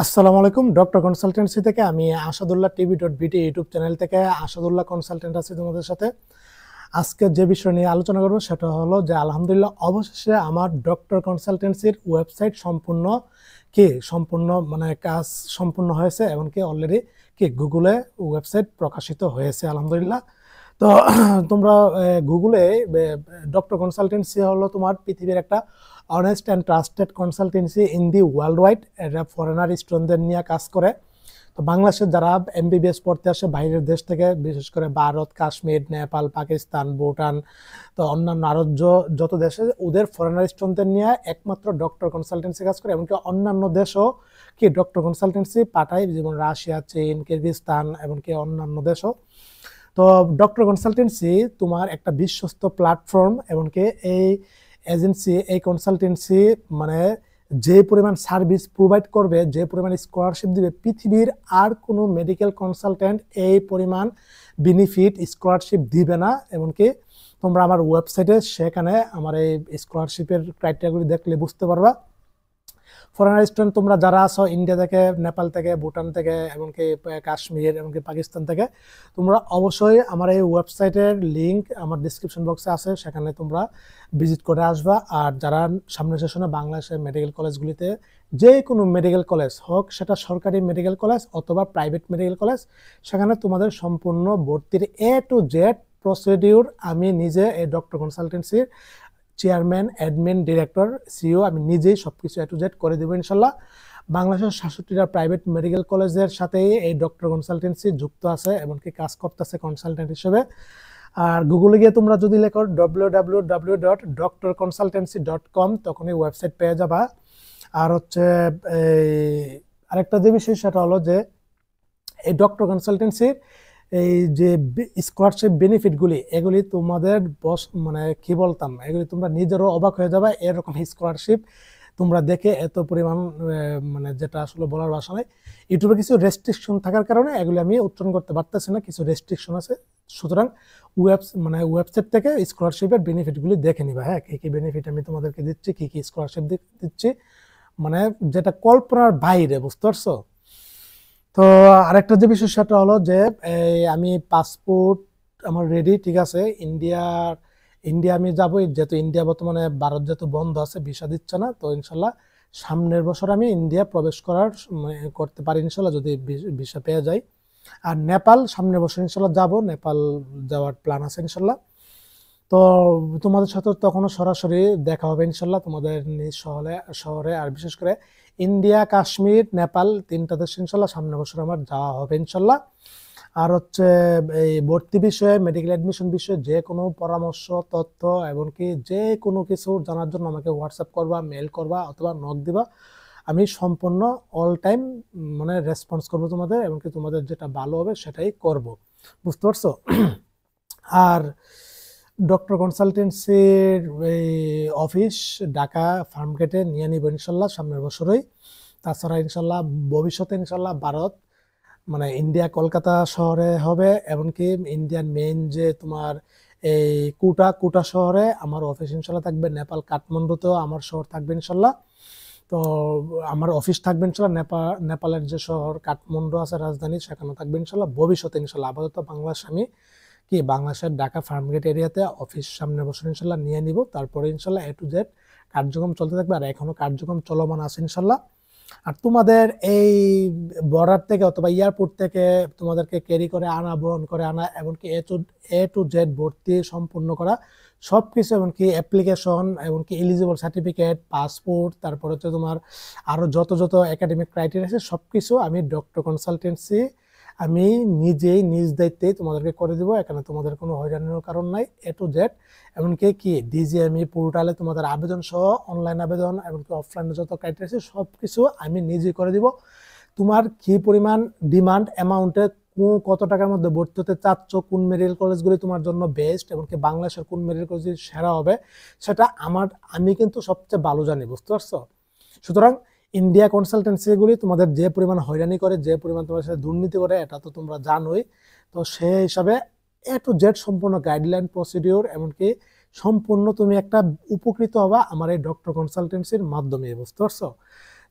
আসসালামু আলাইকুম। Doctor consultancy থেকে আমি আসাদুল্লাহ টিভি.বিটি ইউটিউব চ্যানেল থেকে আসাদুল্লাহ কনসালটেন্ট আছি তোমাদের সাথে। আজকে যে বিষয় নিয়ে আলোচনা করব সেটা হলো যে আলহামদুলিল্লাহ অবশেষে আমার ডক্টর কনসালটেন্সির ওয়েবসাইট সম্পূর্ণ মানে কাজ সম্পূর্ণ হয়েছে, এমনকি অলরেডি গুগলে ওয়েবসাইট প্রকাশিত হয়েছে আলহামদুলিল্লাহ। তো তোমরা গুগলে ডক্টর কনসালটেন্সি হলো তোমার পৃথিবীর একটা honest and trusted consultancy in the world wide. এটা ফরেনার স্টুডেন্টদের নিয়ে কাজ করে। তো বাংলাদেশের যারা এমবিবিএস পড়তে আসে বাইরের দেশ থেকে, বিশেষ করে ভারত, কাশ্মীর, নেপাল, পাকিস্তান, ভুটান, তো অন্যান্য আরো যত দেশে ওদের ফরেনার স্টুডেন্টদের নিয়ে একমাত্র ডক্টর কনসালটেন্সি কাজ করে। এমনকি অন্যান্য দেশও ডক্টর কনসালটেন্সি পাঠায়, যেমন রাশিয়া, চীন, কিরগিজস্তান, এমনকি অন্যান্য দেশও। তো ডক্টর কনসালটেন্সি তোমার একটা বিশ্বস্ত প্ল্যাটফর্ম, এমনকি এই এজেন্সি, এই কনসালটেন্সি মানে যে পরিমাণ সার্ভিস প্রোভাইড করবে, যে পরিমাণ স্কলারশিপ দিবে, পৃথিবীর আর কোনো মেডিকেল কনসালটেন্ট এই পরিমাণ বেনিফিট স্কলারশিপ দিবে না। এমনকি তোমরা আমার ওয়েবসাইটে সেখানে আমার এই স্কলারশিপের ক্রাইটেরিয়াগুলি দেখলে বুঝতে পারবা। ফরেনার স্টুডেন্ট তোমরা যারা আছো ইন্ডিয়া থেকে, নেপাল থেকে, ভুটান থেকে, এমনকি কাশ্মীর, এমনকি পাকিস্তান থেকে, তোমরা অবশ্যই আমার এই ওয়েবসাইটের লিঙ্ক আমার ডিসক্রিপশন বক্সে আছে, সেখানে তোমরা ভিজিট করে আসবা। আর যারা সামনের সেশনে বাংলাদেশের মেডিকেল কলেজগুলিতে, যে কোনো মেডিকেল কলেজ হোক, সেটা সরকারি মেডিকেল কলেজ অথবা প্রাইভেট মেডিকেল কলেজ, সেখানে তোমাদের সম্পূর্ণ ভর্তির A to Z প্রসিডিউর আমি নিজে এই ডক্টর কনসালটেন্সির চেয়ারম্যান, অ্যাডমিন, ডিরেক্টর, সিইও আমি নিজেই সবকিছু A to Z করে দেবো ইনশাল্লাহ। বাংলাদেশের 67টা প্রাইভেট মেডিকেল কলেজের সাথেই এই ডক্টর কনসালটেন্সি যুক্ত আছে, এমনকি কাজ করতেছে কনসালটেন্ট হিসেবে। আর গুগলে গিয়ে তোমরা যদি লেখো www.drconsultancy.com তখনই ওয়েবসাইট পেয়ে যাবা। আর হচ্ছে আরেকটা যে বিষয় সেটা হলো যে এই ডক্টর কনসালটেন্সির এই যে স্কলারশিপ বেনিফিটগুলি, এগুলি তোমাদের বস মানে কি বলতাম, এগুলি তোমরা নিজেরও অবাক হয়ে যাবে। এরকম স্কলারশিপ তোমরা দেখে এত পরিমাণ মানে যেটা আসলে বলার ভাষা নাই। ইউটিউবে কিছু রেস্ট্রিকশন থাকার কারণে এগুলি আমি উচ্চারণ করতে পারতেছি না, কিছু রেস্ট্রিকশন আছে। সুতরাং ওয়েবসাইট থেকে স্কলারশিপের বেনিফিটগুলি দেখে নিবা। হ্যাঁ, কি কি বেনিফিট আমি তোমাদেরকে দিচ্ছি, কি কি স্কলারশিপ দিচ্ছি, মানে যেটা কল্পনার বাইরে, বুঝতে পারছো? তো আরেকটা যে বিষয় সেটা হলো যে আমি পাসপোর্ট আমার রেডি, ঠিক আছে। ইন্ডিয়া আমি যাবো, যেহেতু ইন্ডিয়া বর্তমানে ভারত যেহেতু বন্ধ আছে, ভিসা দিচ্ছে না, তো ইনশাল্লাহ সামনের বছর আমি ইন্ডিয়া প্রবেশ করতে পারি ইনশাল্লাহ, যদি ভিসা পেয়ে যাই। আর নেপাল সামনের বছর ইনশাল্লাহ যাব, নেপাল যাওয়ার প্ল্যান আছে ইনশাল্লাহ। তো তোমাদের সাথে তখনও সরাসরি দেখা হবে ইনশাল্লাহ তোমাদের নিজ শহরে। আর বিশেষ করে ইন্ডিয়া, কাশ্মীর, নেপাল, তিনটা দেশ ইনশাল্লাহ সামনের বছর আমার যাওয়া হবে ইনশাল্লাহ। আর হচ্ছে এই ভর্তি বিষয়ে, মেডিকেল অ্যাডমিশন বিষয়ে যে কোনো পরামর্শ, তথ্য, এমনকি যে কোনো কিছু জানার জন্য আমাকে হোয়াটসঅ্যাপ করবা, মেল করবা অথবা নক দিবা। আমি সম্পূর্ণ অল টাইম মানে রেসপন্স করবো তোমাদের, এমনকি তোমাদের যেটা ভালো হবে সেটাই করব, বুঝতে পারছো? আর ডক্টর কনসালটেন্সির এই অফিস ঢাকা ফার্মগেটে নিয়ে নিব ইনশাল্লাহ সামনের বছরই। তাছাড়া ইনশাল্লাহ ভবিষ্যতে ইনশাল্লাহ ভারত মানে ইন্ডিয়া কলকাতা শহরে হবে, এমনকি ইন্ডিয়ান মেইন যে তোমার এই কুটা শহরে আমার অফিস ইনশাল্লাহ থাকবে। নেপাল কাঠমান্ডুতেও আমার শহর থাকবে ইনশাল্লাহ। তো আমার অফিস থাকবে ইনশাল্লাহ নেপালের যে শহর কাঠমান্ডু আছে রাজধানী, সেখানে থাকবে ইনশাল্লাহ ভবিষ্যতে ইনশাল্লাহ। আপাতত বাংলাদেশের ঢাকা ফার্মগেট এরিয়াতে অফিস সামনের বছর ইনশাল্লাহ নিয়ে নিব। তারপরে ইনশাল্লাহ A to Z কার্যক্রম চলতে থাকবে, আর এখনো কার্যক্রম চলমান আছে ইনশাল্লাহ। আর তোমাদের এই বর্ডার থেকে অথবা এয়ারপোর্ট থেকে তোমাদেরকে ক্যারি করে আনা, বহন করে আনা, এমনকি A to Z ভর্তি সম্পূর্ণ করা সবকিছু, এমনকি অ্যাপ্লিকেশন, এমনকি এলিজিবল সার্টিফিকেট, পাসপোর্ট, তারপর হচ্ছে তোমার আরো যত একাডেমিক ক্রাইটেরিয়া আছে সবকিছু আমি ডক্টর কনসালটেন্সি আমি নিজেই নিজ দায়িত্বে তোমাদেরকে করে দিব। এখানে তোমাদের কোনো হয়রানির কারণ নাই। A to Z এমনকি ডিজিএমই পোর্টালে তোমাদের আবেদন সহ, অনলাইন আবেদন, এমনকি অফলাইনে যত ক্রাইটেরিয়া আছে সবকিছু আমি নিজেই করে দিব। তোমার কি পরিমাণ ডিমান্ড অ্যামাউন্টে কত টাকার মধ্যে ভর্তি হতে চাচ্ছ, কোন মেডিকেল কলেজগুলি তোমার জন্য বেস্ট, এমনকি বাংলাদেশের কোন মেডিকেল কলেজ সেরা হবে, সেটা আমি কিন্তু সবচেয়ে ভালো জানি, বুঝতে পারছো? সুতরাং ইন্ডিয়া কনসালটেন্সিগুলি তোমাদের যে পরিমাণ হয়রানি করে, যে পরিমাণ তোমার সাথে দুর্নীতি করে, এটা তো তোমরা জানোই। তো সেই হিসাবে A to Z সম্পূর্ণ গাইডলাইন, প্রসিডিওর, এমনকি সম্পূর্ণ তুমি একটা উপকৃত হবা আমার এই ডক্টর কনসালটেন্সির মাধ্যমে, বুঝতে পারছো?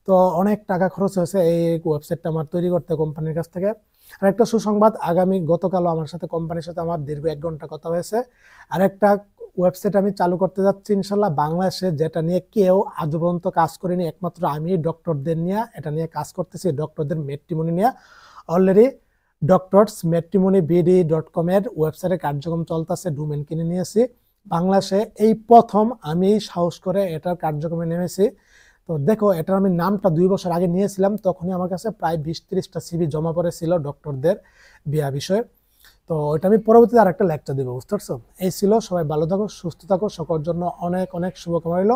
তো তো অনেক টাকা খরচ হয়েছে এই ওয়েবসাইটটা আমার তৈরি করতে কোম্পানির কাছ থেকে। আর একটা সুসংবাদ, গতকালও আমার সাথে কোম্পানির সাথে আমার দীর্ঘ 1 ঘন্টা কথা হয়েছে। আর একটা ওয়েবসাইট আমি চালু করতে যাচ্ছি ইনশাল্লাহ বাংলাদেশে, যেটা নিয়ে কেউ আজ পর্যন্ত কাজ করেনি, একমাত্র আমি ডক্টরদের নিয়ে এটা নিয়ে কাজ করতেছি, ডক্টরদের ম্যাট্রিমনি নিয়ে। অলরেডি doctorsmatrimony.bd.com এর ওয়েবসাইটে কার্যক্রম চলতেছে, ডোমেইন কিনে নিয়েছি। বাংলাদেশে এই প্রথম আমি সাহস করে এটার কার্যক্রমে নেমেছি। তো দেখো, এটার আমি নামটা 2 বছর আগে নিয়েছিলাম, তখনই আমার কাছে প্রায় 20-30টা সিভি জমা পড়েছিল ডক্টরদের বিয়া বিষয়ে। তো ওইটা আমি পরবর্তীতে আরেকটা লেকচার দিব, বুঝতে পারছো? এই ছিল, সবাই ভালো থাকো, সুস্থ থাকো, সকলের জন্য অনেক অনেক শুভকামনা রইল।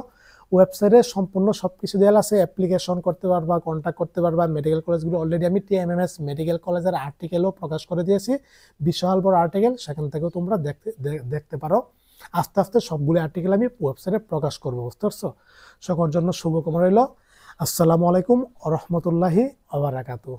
ওয়েবসাইটে সম্পূর্ণ সবকিছু দেওয়া আছে, অ্যাপ্লিকেশন করতে পারবা, কন্ট্যাক্ট করতে পারবা। মেডিকেল কলেজগুলো অলরেডি আমি TMMS মেডিকেল কলেজের আর্টিকেলও প্রকাশ করে দিয়েছি, বিশাল বড় আর্টিকেল, সেখান থেকেও তোমরা দেখতে পারো। আস্তে আস্তে সবগুলো আর্টিকেল আমি ওয়েবসাইটে প্রকাশ করবো, বুঝতে পারছো? সকলের জন্য শুভকামনা রইল। আসসালামু আলাইকুম ওয়া রাহমাতুল্লাহি ওয়া বারাকাতুহু।